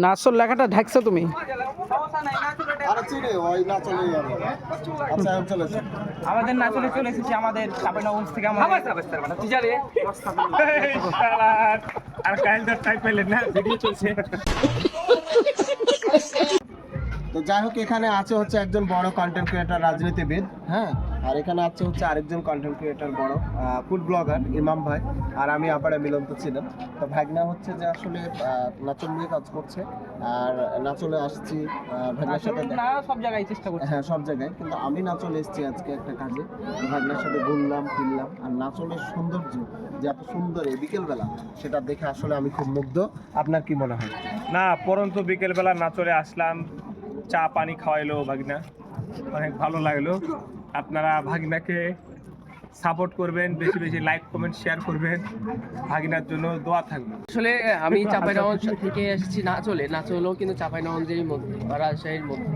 নাচল লেখাটা ঢাকছো তুমি। আমাদের নাচলে চলে এসেছি আমাদের চাঁপাইনবাবগঞ্জ থেকে আর কাইলদার টাইপ পেলেন না, ভিডিও চলছে। তো যাই হোক, এখানে আছে হচ্ছে একজন বড় কন্টেন্ট ক্রিয়েটর, রাজনীতিবিদ, হ্যাঁ, আর এখানে আছে হচ্ছে আরেকজন কন্টেন্ট ক্রিয়েটর, বড় ফুড ব্লগার ইমাম ভাই, আর আমি আপারে মিলন্ত ছিলাম। তো ভাগনা হচ্ছে যে আসলে নাচল নিয়ে কাজ করছে, আর নাচলে আসছি ভাগনার সাথে সব জায়গায় চেষ্টা করছি। হ্যাঁ, সব জায়গায়, কিন্তু আমি নাচলে এসেছি আজকে একটা কাজে। ভাগনার সাথে ঘুরলাম ফিরলাম, আর নাচলের সৌন্দর্য যে এত সুন্দর এই বিকেলবেলা, সেটা দেখে আসলে আমি খুব মুগ্ধ। আপনার কি মনে হয়? না, পরন্তু বিকেলবেলা নাচলে আসলাম, চা পানি খাওয়াইলো ভাগনা, অনেক ভালো লাগলো। আপনারা ভাগনাকে সাপোর্ট করবেন, বেশি বেশি লাইক কমেন্ট শেয়ার করবেন, ভাগনার জন্য দোয়া থাকবে। আসলে আমি চাঁপাইনবাবগঞ্জ থেকে এসেছি নাচলেও কিন্তু চাঁপাইনবাবগঞ্জেরই মধ্যে বা রাজশাহীর মধ্যে।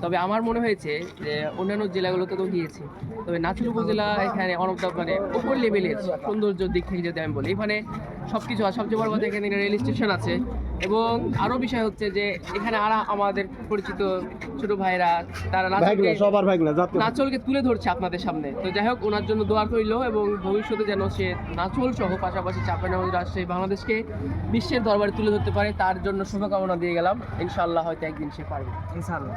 তবে আমার মনে হয়েছে যে অন্যান্য জেলাগুলোতে তো গিয়েছি, তবে নাচল উপজেলা এখানে অনেক মানে উপর লেভেলের সৌন্দর্যের দিক থেকে যদি আমি বলি, এখানে সব কিছু আর সবচেয়ে বড় কথা এখানে রেল স্টেশন আছে, এবং আরও বিষয় হচ্ছে যে এখানে আর আমাদের পরিচিত ছোট ভাইরা তারা নাচলকে তুলে ধরছে আপনাদের সামনে। তো যাই হোক, ওনার জন্য দোয়া রইল, এবং ভবিষ্যতে যেন সে নাচল সহ পাশাপাশি চাঁপাইনবাবগঞ্জ রাজশাহী বাংলাদেশকে বিশ্বের দরবারে তুলে ধরতে পারে, তার জন্য শুভকামনা দিয়ে গেলাম। ইনশাআল্লাহ হয়তো একদিন সে পারবে। ইনশাআল্লাহ।